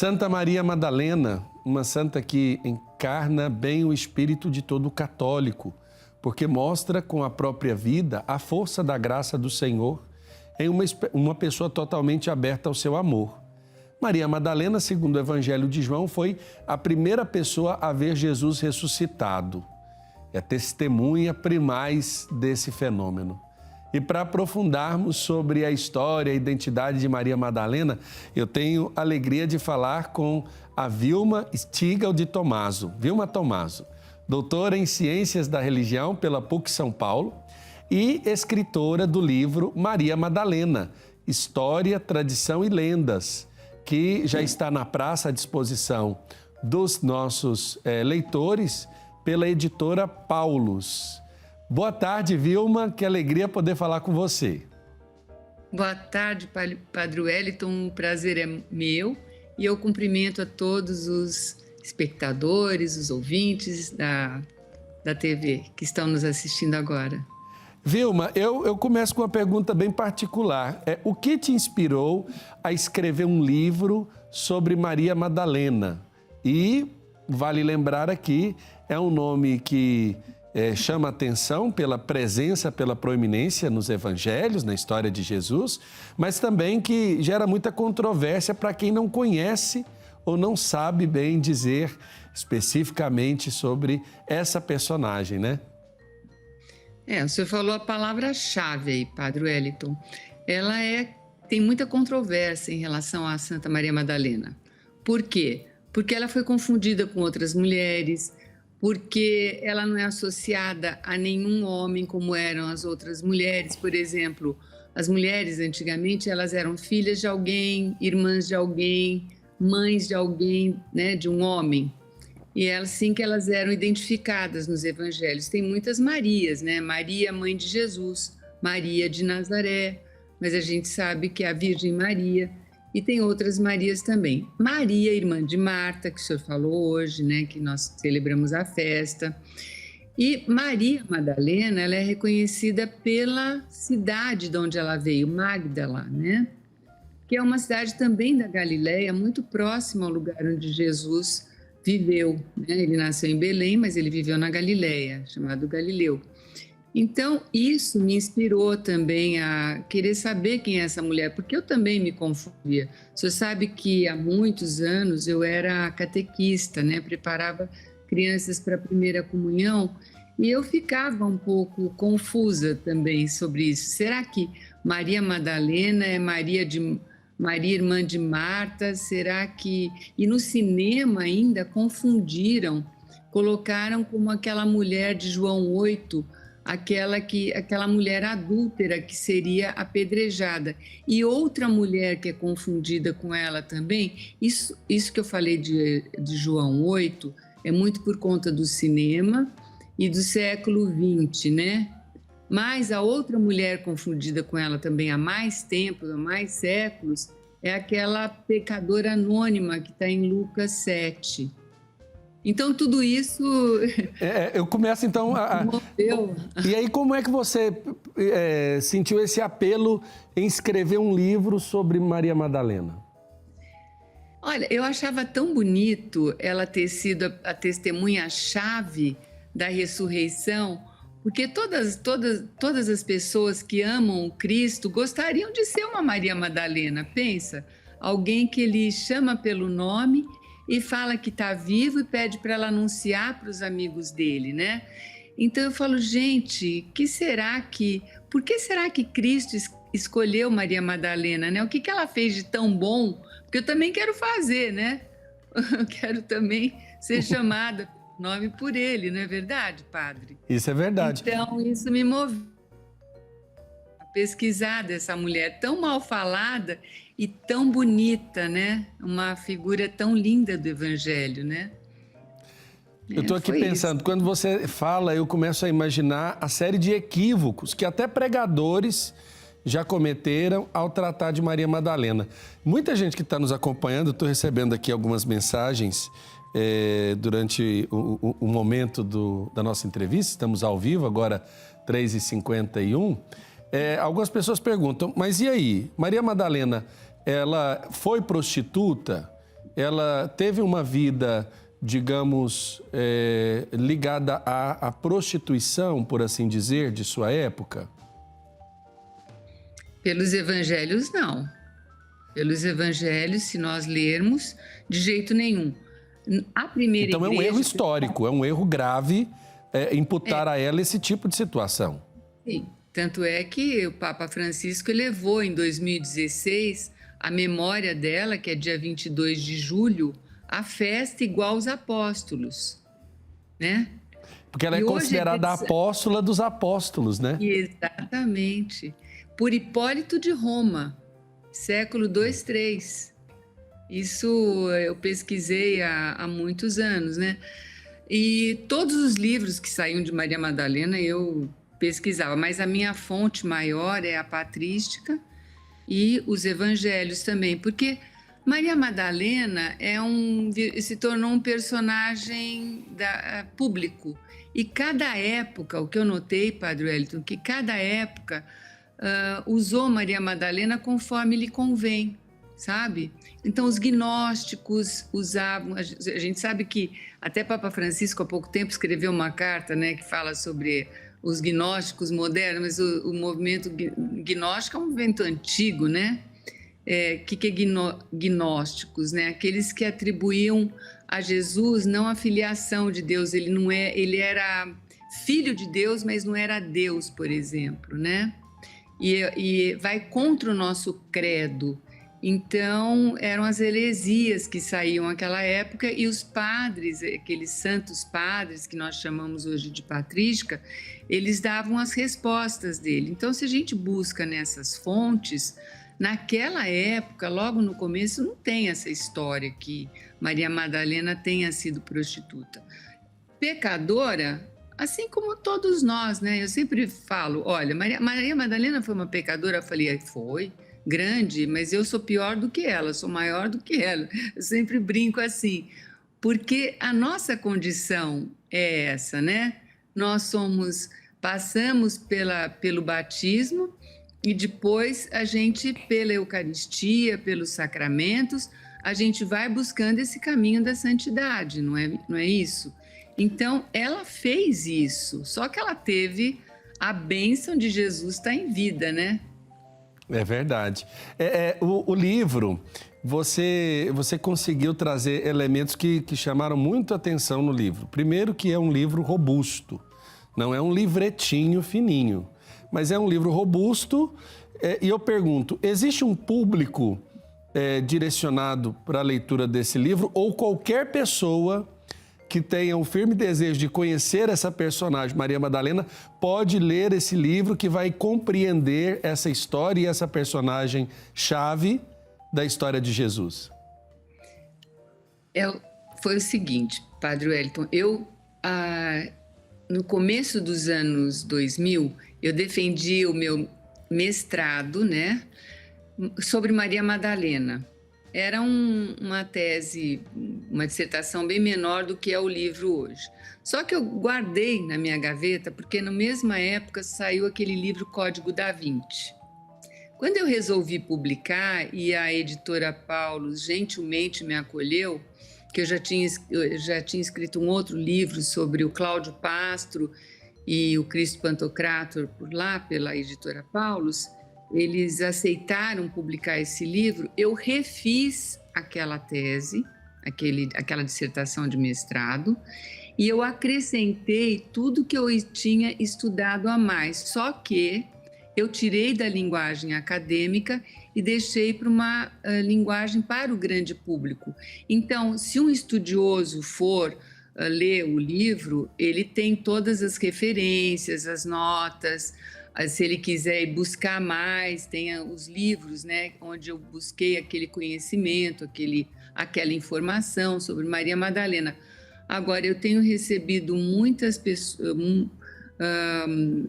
Santa Maria Madalena, uma santa que encarna bem o espírito de todo católico, porque mostra com a própria vida a força da graça do Senhor em uma pessoa totalmente aberta ao seu amor. Maria Madalena, segundo o Evangelho de João, foi a primeira pessoa a ver Jesus ressuscitado. É testemunha primaz desse fenômeno. E para aprofundarmos sobre a história e a identidade de Maria Madalena, eu tenho a alegria de falar com a Vilma Stigal de Tomaso. Vilma Tomaso, doutora em Ciências da Religião pela PUC São Paulo e escritora do livro Maria Madalena, História, Tradição e Lendas, que já está na praça à disposição dos nossos leitores pela editora Paulus. Boa tarde, Vilma, que alegria poder falar com você. Boa tarde, Padre Wellington, o prazer é meu e eu cumprimento a todos os espectadores, os ouvintes da TV que estão nos assistindo agora. Vilma, eu começo com uma pergunta bem particular. O que te inspirou a escrever um livro sobre Maria Madalena? E, vale lembrar aqui, é um nome que chama atenção pela presença, pela proeminência nos evangelhos, na história de Jesus, mas também que gera muita controvérsia para quem não conhece ou não sabe bem dizer especificamente sobre essa personagem, né? O senhor falou a palavra-chave aí, Padre Wellington. Ela tem muita controvérsia em relação a Santa Maria Madalena. Por quê? Porque ela foi confundida com outras mulheres, porque ela não é associada a nenhum homem como eram as outras mulheres. Por exemplo, as mulheres antigamente elas eram filhas de alguém, irmãs de alguém, mães de alguém, né, de um homem. E é assim que elas eram identificadas nos evangelhos. Tem muitas Marias, né? Maria, mãe de Jesus, Maria de Nazaré, mas a gente sabe que é a Virgem Maria. E tem outras Marias também. Maria, irmã de Marta, que o senhor falou hoje, né? Que nós celebramos a festa. E Maria Madalena, ela é reconhecida pela cidade de onde ela veio, Magdala, né? Que é uma cidade também da Galileia, muito próxima ao lugar onde Jesus viveu, né? Ele nasceu em Belém, mas ele viveu na Galileia, chamado Galileu. Então, isso me inspirou também a querer saber quem é essa mulher, porque eu também me confundia. O senhor sabe que há muitos anos eu era catequista, né? Preparava crianças para a primeira comunhão e eu ficava um pouco confusa também sobre isso. Será que Maria Madalena é Maria, irmã de Marta? Será que... E no cinema ainda confundiram, colocaram como aquela mulher de João 8, aquela mulher adúltera que seria apedrejada. E outra mulher que é confundida com ela também, isso que eu falei de João 8, é muito por conta do cinema e do século XX, né? Mas a outra mulher confundida com ela também há mais tempo, há mais séculos, é aquela pecadora anônima que está em Lucas 7. Então, tudo isso... eu começo, então... E aí, como é que você sentiu esse apelo em escrever um livro sobre Maria Madalena? Olha, eu achava tão bonito ela ter sido a testemunha-chave da ressurreição, porque todas as pessoas que amam o Cristo gostariam de ser uma Maria Madalena. Pensa, alguém que ele chama pelo nome e fala que está vivo e pede para ela anunciar para os amigos dele, né? Então eu falo, gente, por que será que Cristo escolheu Maria Madalena, né? O que ela fez de tão bom? Porque eu também quero fazer, né? Eu quero também ser chamada nome por ele, não é verdade, padre? Isso é verdade. Então, isso me moveu a pesquisar dessa mulher tão mal falada e tão bonita, né? Uma figura tão linda do Evangelho, né? Eu estou aqui pensando, quando você fala, eu começo a imaginar a série de equívocos que até pregadores já cometeram ao tratar de Maria Madalena. Muita gente que está nos acompanhando, estou recebendo aqui algumas mensagens durante o momento da nossa entrevista, estamos ao vivo, agora 3h51. Algumas pessoas perguntam, mas e aí, Maria Madalena, ela foi prostituta? ela teve uma vida, digamos, ligada à prostituição, por assim dizer, de sua época? Pelos evangelhos, não. Pelos evangelhos, se nós lermos, de jeito nenhum. A primeira Então igreja... é um erro histórico, é um erro grave imputar a ela esse tipo de situação. Sim, tanto é que o Papa Francisco elevou em 2016 a memória dela, que é dia 22 de julho, a festa igual aos apóstolos, né? Porque ela é considerada a apóstola dos apóstolos, né? Exatamente. Por Hipólito de Roma, século 2, 3. Isso eu pesquisei há muitos anos, né? E todos os livros que saíam de Maria Madalena eu pesquisava, mas a minha fonte maior é a patrística e os evangelhos também, porque Maria Madalena se tornou um personagem público. E cada época, o que eu notei, Padre Wellington, que cada época usou Maria Madalena conforme lhe convém, sabe? Então, os gnósticos usavam... A gente sabe que até Papa Francisco, há pouco tempo, escreveu uma carta, né, que fala sobre os gnósticos modernos, mas o movimento gnóstico é um movimento antigo, né? Que é gnósticos, né? Aqueles que atribuíam a Jesus não a filiação de Deus, ele era filho de Deus, mas não era Deus, por exemplo, né? E vai contra o nosso credo. Então, eram as heresias que saíam naquela época e os padres, aqueles santos padres que nós chamamos hoje de patrística, eles davam as respostas dele. Então, se a gente busca nessas fontes, naquela época, logo no começo, não tem essa história que Maria Madalena tenha sido prostituta. Pecadora, assim como todos nós, né? Eu sempre falo, olha, Maria Madalena foi uma pecadora? Eu falei, foi grande, mas eu sou pior do que ela, sou maior do que ela. Eu sempre brinco assim, porque a nossa condição é essa, né? Nós passamos pelo batismo e depois a gente, pela Eucaristia, pelos sacramentos, a gente vai buscando esse caminho da santidade, não é isso? Então, ela fez isso, só que ela teve a bênção de Jesus estar em vida, né? É verdade. O livro, você conseguiu trazer elementos que chamaram muito atenção no livro. Primeiro que é um livro robusto, não é um livretinho fininho, mas é um livro robusto. E eu pergunto, existe um público direcionado para a leitura desse livro ou qualquer pessoa que tenha um firme desejo de conhecer essa personagem, Maria Madalena, pode ler esse livro que vai compreender essa história e essa personagem chave da história de Jesus? Foi o seguinte, Padre Wellington, no começo dos anos 2000, eu defendi o meu mestrado, né, sobre Maria Madalena. Era uma tese, uma dissertação bem menor do que é o livro hoje. Só que eu guardei na minha gaveta, porque na mesma época saiu aquele livro Código da Vinci. Quando eu resolvi publicar e a editora Paulus gentilmente me acolheu, que eu já tinha escrito um outro livro sobre o Cláudio Pastro e o Cristo Pantocrator por lá, pela editora Paulus, eles aceitaram publicar esse livro, eu refiz aquela tese, aquela dissertação de mestrado, e eu acrescentei tudo que eu tinha estudado a mais, só que eu tirei da linguagem acadêmica e deixei para uma linguagem para o grande público. Então, se um estudioso for ler o livro, ele tem todas as referências, as notas. Se ele quiser buscar mais, tem os livros, né, onde eu busquei aquele conhecimento, aquela informação sobre Maria Madalena. Agora, eu tenho recebido muitas pessoas,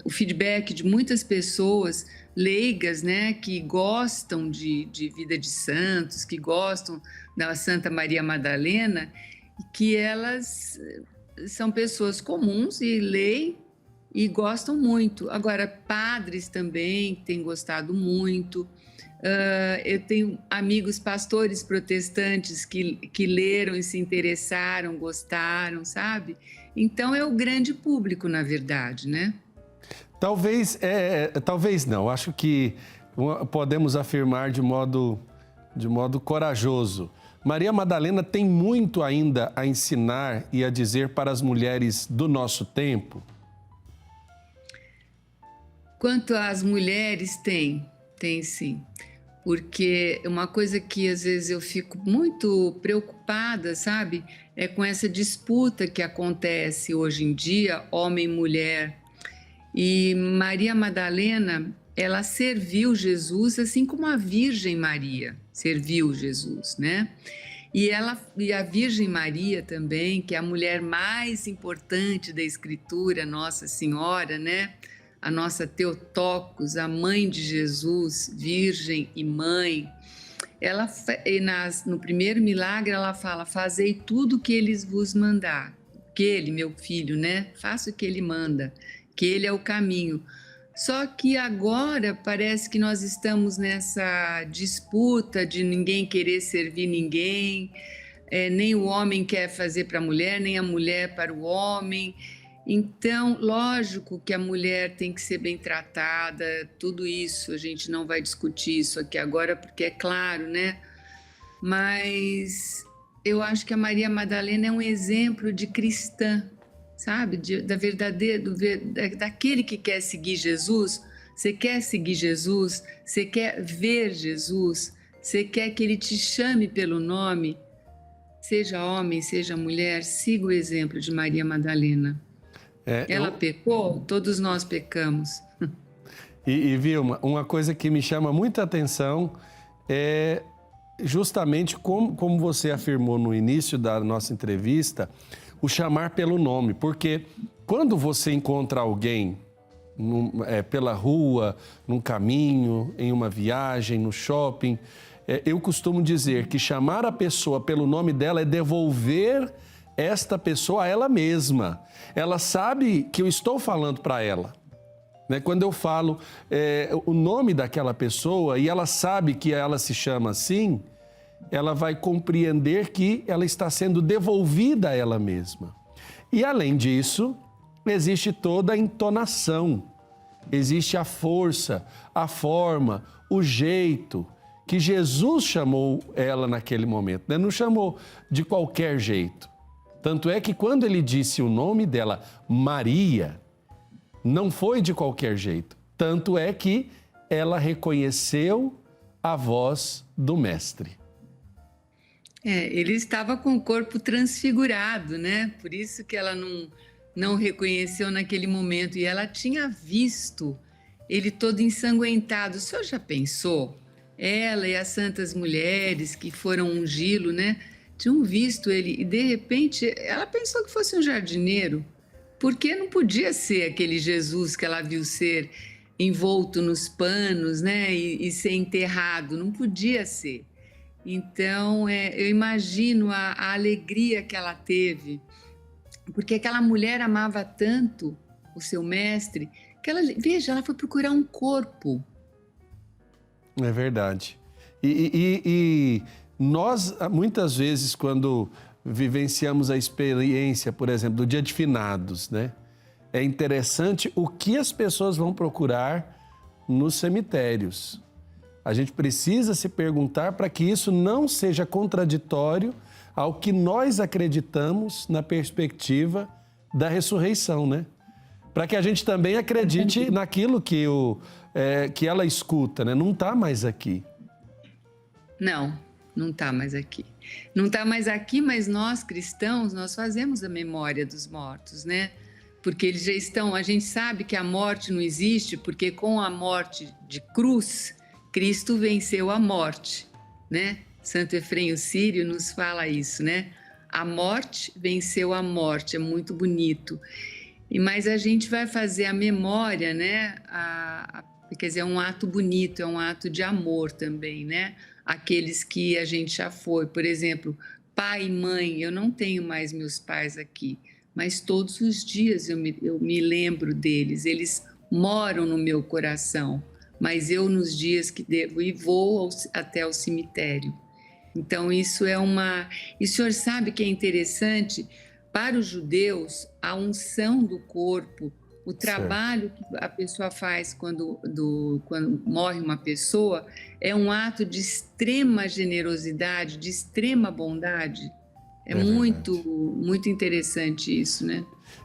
o feedback de muitas pessoas leigas, né, que gostam de vida de santos, que gostam da Santa Maria Madalena, que elas são pessoas comuns e leem e gostam muito. Agora, padres também têm gostado muito, Eu tenho amigos pastores protestantes que leram e se interessaram, gostaram, sabe? Então é o grande público, na verdade, né? Talvez não. Acho que podemos afirmar de modo corajoso. Maria Madalena tem muito ainda a ensinar e a dizer para as mulheres do nosso tempo? Quanto às mulheres, tem sim. Porque uma coisa que às vezes eu fico muito preocupada, sabe? É com essa disputa que acontece hoje em dia, homem e mulher. E Maria Madalena, ela serviu Jesus assim como a Virgem Maria serviu Jesus, né? E a Virgem Maria também, que é a mulher mais importante da Escritura, Nossa Senhora, né? A nossa Theotokos, a mãe de Jesus, virgem e mãe. No primeiro milagre, ela fala: fazei tudo o que eles vos mandar. Que ele, meu filho, né? Faça o que ele manda, que ele é o caminho. Só que agora parece que nós estamos nessa disputa de ninguém querer servir ninguém, nem o homem quer fazer para a mulher, nem a mulher para o homem. Então, lógico que a mulher tem que ser bem tratada, tudo isso, a gente não vai discutir isso aqui agora, porque é claro, né? Mas eu acho que a Maria Madalena é um exemplo de cristã, sabe? Daquele que quer seguir Jesus. Você quer seguir Jesus? Você quer ver Jesus? Você quer que ele te chame pelo nome? Seja homem, seja mulher, siga o exemplo de Maria Madalena. Ela pecou, todos nós pecamos. E Vilma, uma coisa que me chama muita atenção é justamente como você afirmou no início da nossa entrevista, o chamar pelo nome. Porque quando você encontra alguém pela rua, num caminho, em uma viagem, no shopping, eu costumo dizer que chamar a pessoa pelo nome dela é devolver esta pessoa a ela mesma. Ela sabe que eu estou falando para ela. Quando eu falo o nome daquela pessoa e ela sabe que ela se chama assim, ela vai compreender que ela está sendo devolvida a ela mesma. E além disso, existe toda a entonação, existe a força, a forma, o jeito que Jesus chamou ela naquele momento. Não chamou de qualquer jeito. Tanto é que quando ele disse o nome dela, Maria, não foi de qualquer jeito. Tanto é que ela reconheceu a voz do Mestre. Ele estava com o corpo transfigurado, né? Por isso que ela não reconheceu naquele momento. E ela tinha visto ele todo ensanguentado. O senhor já pensou? Ela e as santas mulheres que foram ungí-lo, né? Tinham visto ele e, de repente, ela pensou que fosse um jardineiro, porque não podia ser aquele Jesus que ela viu ser envolto nos panos, né, e ser enterrado, não podia ser. Então, eu imagino a alegria que ela teve, porque aquela mulher amava tanto o seu mestre, que ela foi procurar um corpo. É verdade. E nós, muitas vezes, quando vivenciamos a experiência, por exemplo, do Dia de Finados, né? É interessante o que as pessoas vão procurar nos cemitérios. A gente precisa se perguntar para que isso não seja contraditório ao que nós acreditamos na perspectiva da ressurreição, né? Para que a gente também acredite naquilo que ela escuta, né? Não está mais aqui. Não está mais aqui. Não está mais aqui, mas nós cristãos, nós fazemos a memória dos mortos, né? Porque eles já estão, a gente sabe que a morte não existe, porque com a morte de cruz, Cristo venceu a morte, né? Santo Efrem Sírio nos fala isso, né? A morte venceu a morte, é muito bonito. Mas a gente vai fazer a memória, né? Quer dizer, é um ato bonito, é um ato de amor também, né? Aqueles que a gente já foi. Por exemplo, pai e mãe, eu não tenho mais meus pais aqui, mas todos os dias eu me lembro deles, eles moram no meu coração. mas eu nos dias que devo ir vou até o cemitério. Então isso é uma... E o senhor sabe que é interessante, para os judeus, a unção do corpo, o trabalho que a pessoa faz quando morre uma pessoa, é um ato de extrema generosidade, de extrema bondade. É muito interessante isso, né?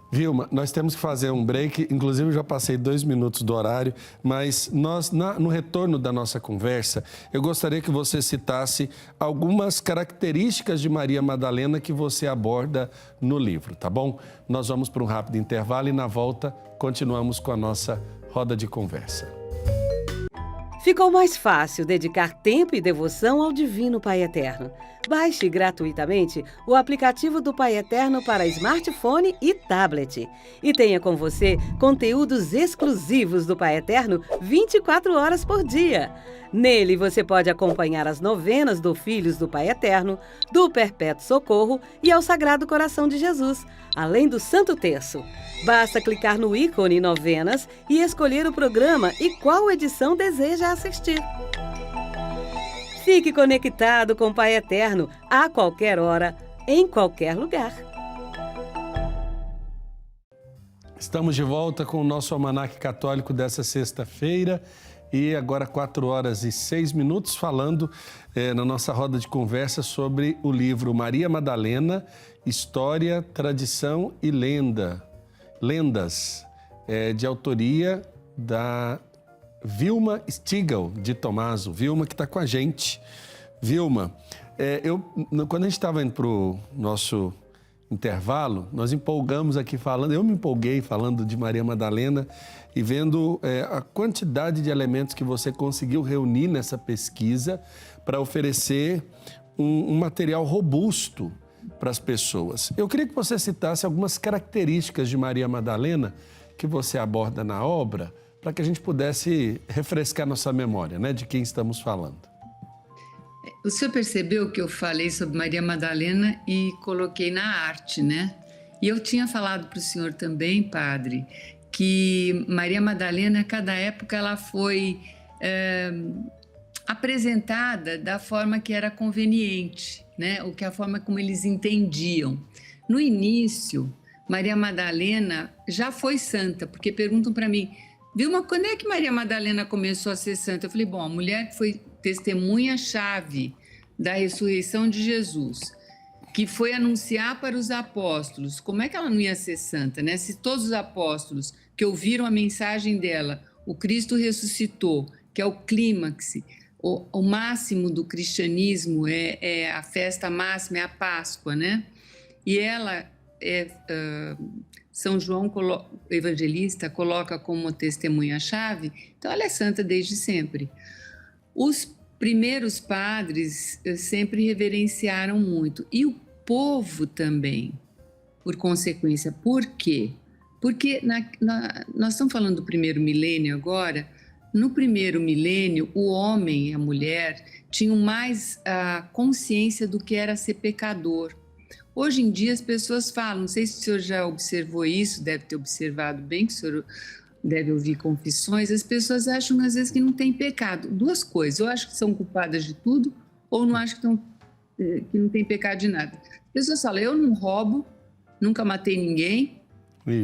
Vilma, nós temos que fazer um break, inclusive eu já passei 2 minutos do horário, mas no retorno da nossa conversa, eu gostaria que você citasse algumas características de Maria Madalena que você aborda no livro, tá bom? Nós vamos para um rápido intervalo e na volta continuamos com a nossa roda de conversa. Ficou mais fácil dedicar tempo e devoção ao Divino Pai Eterno. Baixe gratuitamente o aplicativo do Pai Eterno para smartphone e tablet. E tenha com você conteúdos exclusivos do Pai Eterno 24 horas por dia. Nele você pode acompanhar as novenas do Filhos do Pai Eterno, do Perpétuo Socorro e ao Sagrado Coração de Jesus, além do Santo Terço. Basta clicar no ícone Novenas e escolher o programa e qual edição deseja assistir. Fique conectado com o Pai Eterno a qualquer hora, em qualquer lugar. Estamos de volta com o nosso Almanaque Católico dessa sexta-feira e agora 4h06, falando na nossa roda de conversa sobre o livro Maria Madalena, História, Tradição e Lendas, de autoria da Vilma Stigl de Tomaso. Vilma que está com a gente. Vilma, quando a gente estava indo para o nosso intervalo, nós empolgamos aqui falando, eu me empolguei falando de Maria Madalena e vendo a quantidade de elementos que você conseguiu reunir nessa pesquisa para oferecer um material robusto para as pessoas. Eu queria que você citasse algumas características de Maria Madalena que você aborda na obra, para que a gente pudesse refrescar nossa memória, né, de quem estamos falando. O senhor percebeu que eu falei sobre Maria Madalena e coloquei na arte, né? E eu tinha falado para o senhor também, padre, que Maria Madalena, a cada época, ela foi apresentada da forma que era conveniente, né? Ou que a forma como eles entendiam. No início, Maria Madalena já foi santa, porque perguntam para mim, Vilma, quando é que Maria Madalena começou a ser santa? Eu falei, bom, a mulher que foi testemunha-chave da ressurreição de Jesus, que foi anunciar para os apóstolos, como é que ela não ia ser santa, né? Se todos os apóstolos que ouviram a mensagem dela, o Cristo ressuscitou, que é o clímax, o máximo do cristianismo, é a festa máxima, é a Páscoa, né? E ela São João Evangelista coloca como testemunha-chave, então ela é santa desde sempre. Os primeiros padres sempre reverenciaram muito, e o povo também, por consequência. Por quê? Porque nós estamos falando do primeiro milênio agora. No primeiro milênio, o homem e a mulher tinham mais a consciência do que era ser pecador. Hoje em dia as pessoas falam, não sei se o senhor já observou isso, deve ter observado bem, que o senhor deve ouvir confissões, as pessoas acham às vezes que não tem pecado. Duas coisas, ou acham que são culpadas de tudo, ou não acham que não tem pecado de nada. As pessoas falam, eu não roubo, nunca matei ninguém,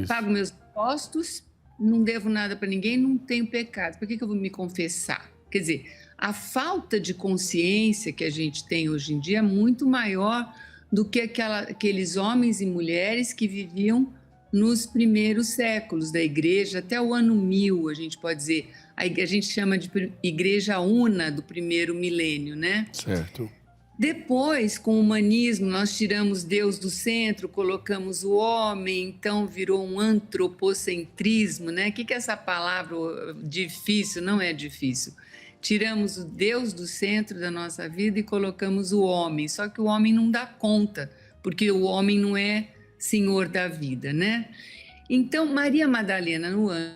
pago meus impostos, não devo nada para ninguém, não tenho pecado, por que eu vou me confessar? Quer dizer, a falta de consciência que a gente tem hoje em dia é muito maior do que aqueles homens e mulheres que viviam nos primeiros séculos da igreja, até o ano 1000, a gente pode dizer. A gente chama de igreja una do primeiro milênio, né? Certo. Depois, com o humanismo, nós tiramos Deus do centro, colocamos o homem, então virou um antropocentrismo, né? O que é essa palavra difícil? Não é difícil. Tiramos o Deus do centro da nossa vida e colocamos o homem, só que o homem não dá conta, porque o homem não é senhor da vida, né? Então, Maria Madalena, no ano,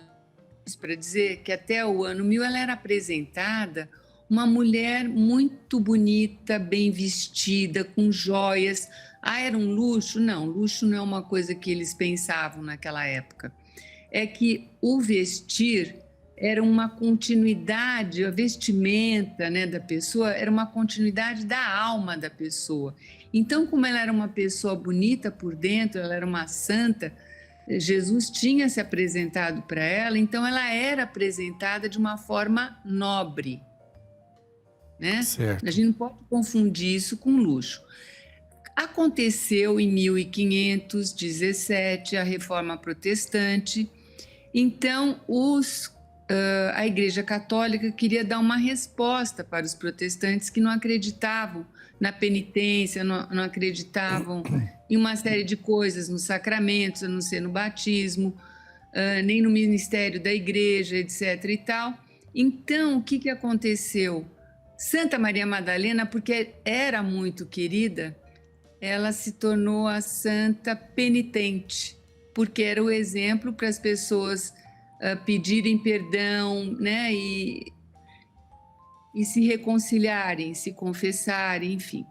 para dizer que até o ano 1000 ela era apresentada uma mulher muito bonita, bem vestida, com joias. Ah, era um luxo? Não, luxo não é uma coisa que eles pensavam naquela época. É que o vestir era uma continuidade, a vestimenta, né, da pessoa era uma continuidade da alma da pessoa. Então, como ela era uma pessoa bonita por dentro, ela era uma santa, Jesus tinha se apresentado para ela, então ela era apresentada de uma forma nobre, né? Certo. A gente não pode confundir isso com luxo. Aconteceu em 1517 a Reforma Protestante, então a Igreja Católica queria dar uma resposta para os protestantes que não acreditavam na penitência, não acreditavam em uma série de coisas, nos sacramentos, a não ser no batismo, nem no ministério da igreja, etc. e tal. Então, o que aconteceu? Santa Maria Madalena, porque era muito querida, ela se tornou a santa penitente, porque era o exemplo para as pessoas pedirem perdão, né, e se reconciliarem, se confessarem, enfim.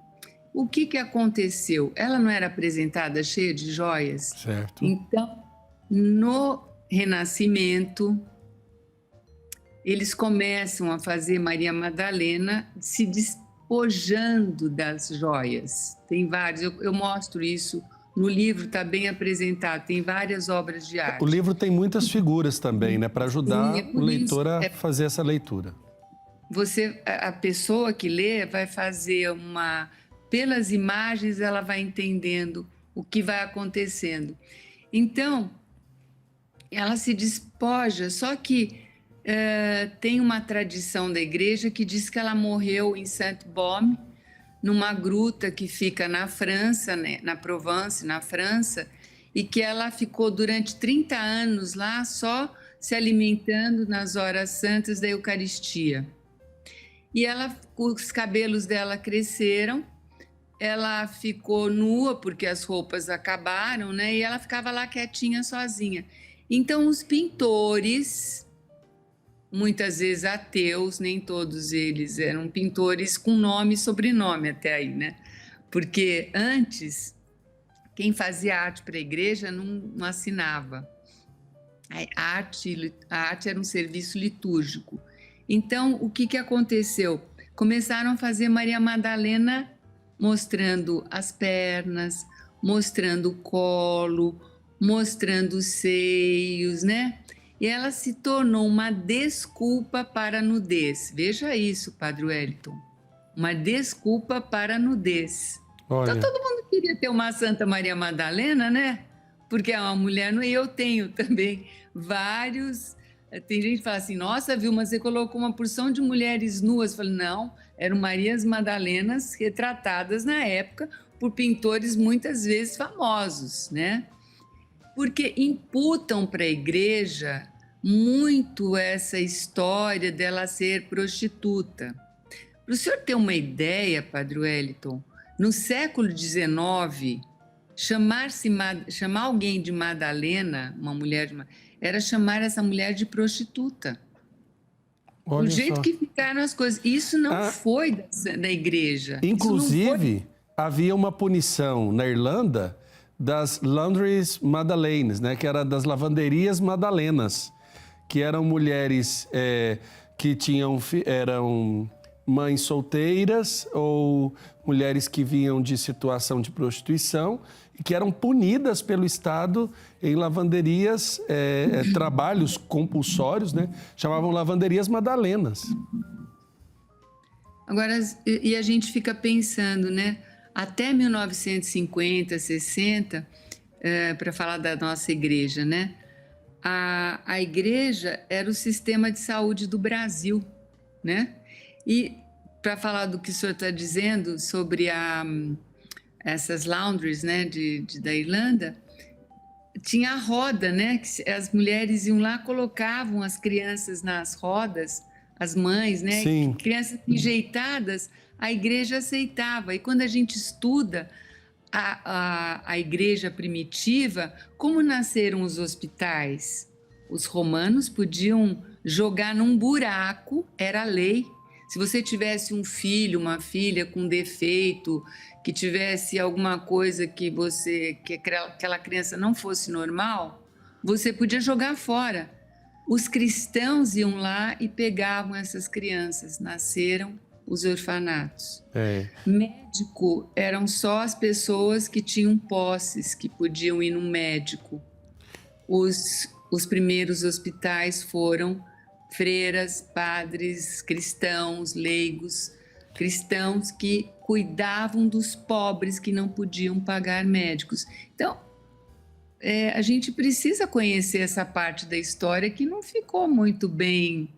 O que aconteceu? Ela não era apresentada cheia de joias? Certo. Então, no Renascimento, eles começam a fazer Maria Madalena se despojando das joias. Tem vários, eu mostro isso no livro, está bem apresentado, tem várias obras de arte. O livro tem muitas figuras também, né, para ajudar o leitor a fazer essa leitura. A pessoa que lê vai fazer pelas imagens ela vai entendendo o que vai acontecendo. Então, ela se despoja, só que tem uma tradição da igreja que diz que ela morreu em Saint-Baume, numa gruta que fica na França, né, na Provence, na França, e que ela ficou durante 30 anos lá só se alimentando nas horas santas da Eucaristia. E os cabelos dela cresceram, ela ficou nua porque as roupas acabaram, né? E ela ficava lá quietinha, sozinha. Então, os pintores, muitas vezes ateus, nem todos eles eram pintores com nome e sobrenome até aí, né? Porque antes, quem fazia arte para a igreja não assinava. A arte era um serviço litúrgico. Então, o que aconteceu? Começaram a fazer Maria Madalena mostrando as pernas, mostrando o colo, mostrando os seios, né? E ela se tornou uma desculpa para a nudez. Veja isso, Padre Wellington. Uma desculpa para a nudez. Olha. Então, todo mundo queria ter uma Santa Maria Madalena, né? Porque é uma mulher, e eu tenho também vários. Tem gente que fala assim, nossa, Vilma, você colocou uma porção de mulheres nuas. Eu falei, não, eram Marias Madalenas retratadas na época por pintores muitas vezes famosos, né? Porque imputam para a igreja muito essa história dela ser prostituta. Para o senhor ter uma ideia, Padre Wellington, no século XIX, chamar alguém de Madalena, uma mulher era chamar essa mulher de prostituta. Olha o jeito só. que ficaram as coisas. Isso não foi da igreja. Inclusive, havia uma punição na Irlanda das Laundries Madaleines, né, que era das lavanderias madalenas, que eram mulheres que eram mães solteiras ou mulheres que vinham de situação de prostituição e que eram punidas pelo Estado em lavanderias, trabalhos compulsórios, né? Chamavam lavanderias madalenas. Agora, e a gente fica pensando, né? Até 1950, 60, para falar da nossa igreja, né? A igreja era o sistema de saúde do Brasil, né? E para falar do que o senhor está dizendo sobre essas laundries, né, da Irlanda, tinha a roda, né? Que as mulheres iam lá, colocavam as crianças nas rodas, as mães, né? Sim. Crianças enjeitadas, a igreja aceitava. E quando a gente estuda a igreja primitiva, como nasceram os hospitais? Os romanos podiam jogar num buraco, era lei. Se você tivesse um filho, uma filha com defeito, que tivesse alguma coisa que aquela criança não fosse normal, você podia jogar fora. os cristãos iam lá e pegavam essas crianças, nasceram os orfanatos. Médico eram só as pessoas que tinham posses, que podiam ir no médico. Os primeiros hospitais foram freiras, padres, cristãos, leigos, cristãos que cuidavam dos pobres que não podiam pagar médicos. Então, a gente precisa conhecer essa parte da história que não ficou muito bem,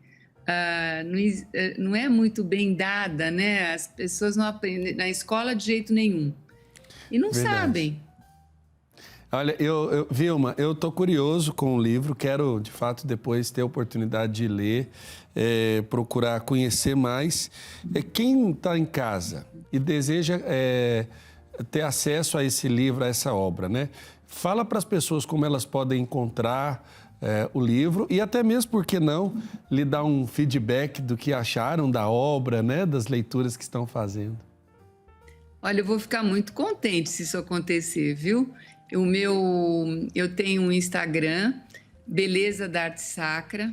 não é muito bem dada, né? As pessoas não aprendem na escola de jeito nenhum e não sabem. Olha, Vilma, eu estou curioso com o livro, quero, de fato, depois ter a oportunidade de ler, procurar conhecer mais. Quem está em casa e deseja ter acesso a esse livro, a essa obra, né? Fala para as pessoas como elas podem encontrar o livro e até mesmo, por que não, lhe dar um feedback do que acharam da obra, né? Das leituras que estão fazendo. Olha, eu vou ficar muito contente se isso acontecer, viu? Eu tenho um Instagram, Beleza da Arte Sacra,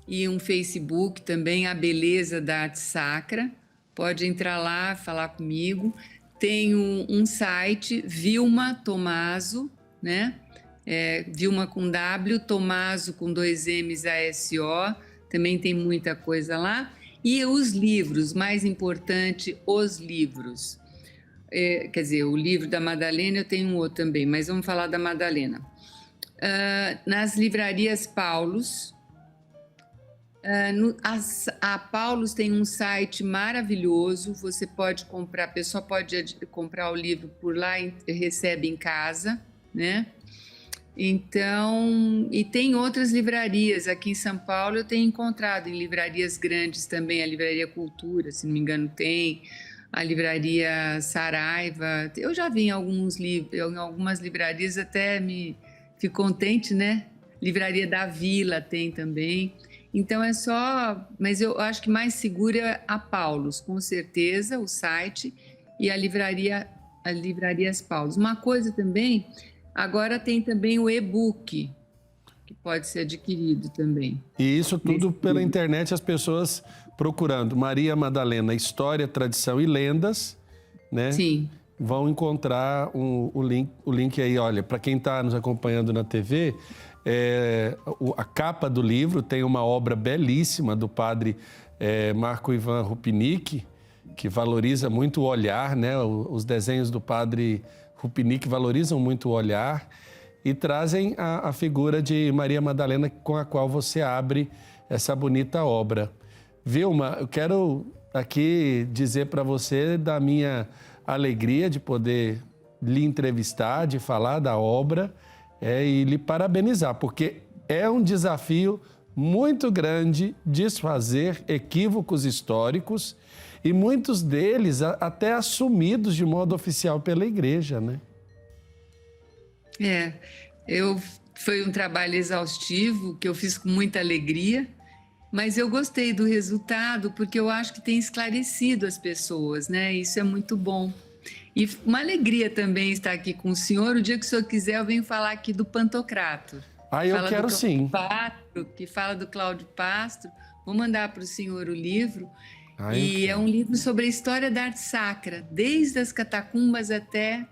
e um Facebook também, A Beleza da Arte Sacra. Pode entrar lá, falar comigo. Tenho um site, Vilma Tomaso, né? Vilma com W, Tomaso com 2 M's, A-S-O. Também tem muita coisa lá. E os livros, mais importante, os livros. Quer dizer, o livro da Madalena eu tenho um outro também, mas vamos falar da Madalena. Nas livrarias Paulus, a Paulus tem um site maravilhoso, você pode comprar, a pessoa pode comprar o livro por lá e recebe em casa, né? Então, e tem outras livrarias, aqui em São Paulo eu tenho encontrado em livrarias grandes também, a Livraria Cultura, se não me engano tem, a Livraria Saraiva, eu já vi em algumas livrarias, até fico contente, né? Livraria da Vila tem também. Então mas eu acho que mais seguro é a Paulus, com certeza, o site e a Livrarias Paulus. Uma coisa também, agora tem também o e-book, que pode ser adquirido também. E isso tudo pela internet, as pessoas procurando Maria Madalena, História, Tradição e Lendas, né? Sim. Vão encontrar o link aí. Olha, para quem está nos acompanhando na TV, a capa do livro tem uma obra belíssima do padre Marco Ivan Rupinick, que valoriza muito o olhar, né? Os desenhos do padre Rupinick valorizam muito o olhar e trazem a figura de Maria Madalena com a qual você abre essa bonita obra. Vilma, eu quero aqui dizer para você da minha alegria de poder lhe entrevistar, de falar da obra e lhe parabenizar, porque é um desafio muito grande desfazer equívocos históricos e muitos deles até assumidos de modo oficial pela Igreja, né? Foi um trabalho exaustivo que eu fiz com muita alegria, mas eu gostei do resultado porque eu acho que tem esclarecido as pessoas, né? Isso é muito bom. E uma alegria também estar aqui com o senhor. O dia que o senhor quiser, eu venho falar aqui do Pantocrator. Eu quero sim. Que fala do Cláudio Pastro. Vou mandar para o senhor o livro. E é um livro sobre a história da arte sacra, desde as catacumbas até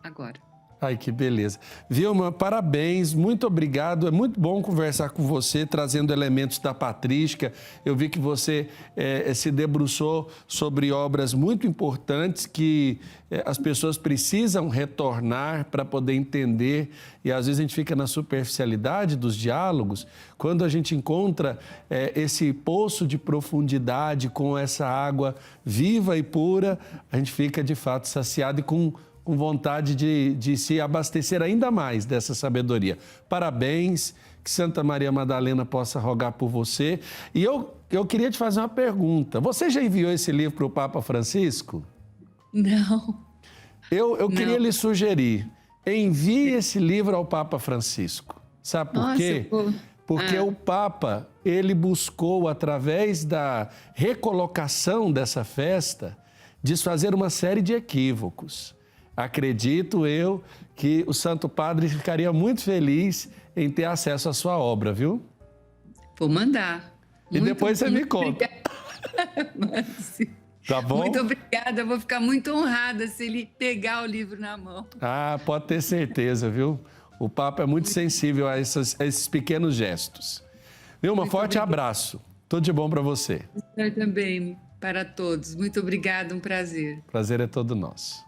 agora. Ai, que beleza. Vilma, parabéns, muito obrigado. É muito bom conversar com você, trazendo elementos da patrística. Eu vi que você se debruçou sobre obras muito importantes que as pessoas precisam retornar para poder entender. E às vezes a gente fica na superficialidade dos diálogos. Quando a gente encontra esse poço de profundidade com essa água viva e pura, a gente fica de fato saciado e com vontade de se abastecer ainda mais dessa sabedoria. Parabéns, que Santa Maria Madalena possa rogar por você. E eu queria te fazer uma pergunta. Você já enviou esse livro para o Papa Francisco? Não. Eu queria lhe sugerir, envie esse livro ao Papa Francisco. Sabe por quê? Porque o Papa, ele buscou, através da recolocação dessa festa, desfazer uma série de equívocos. Acredito eu que o Santo Padre ficaria muito feliz em ter acesso à sua obra, viu? Vou mandar. E depois você me conta. Mando sim. Tá bom? Muito obrigada, eu vou ficar muito honrada se ele pegar o livro na mão. Ah, pode ter certeza, viu? O Papa é muito sensível a esses pequenos gestos. Vilma, forte abraço. Tudo de bom para você. Eu também, para todos. Muito obrigada, um prazer. Prazer é todo nosso.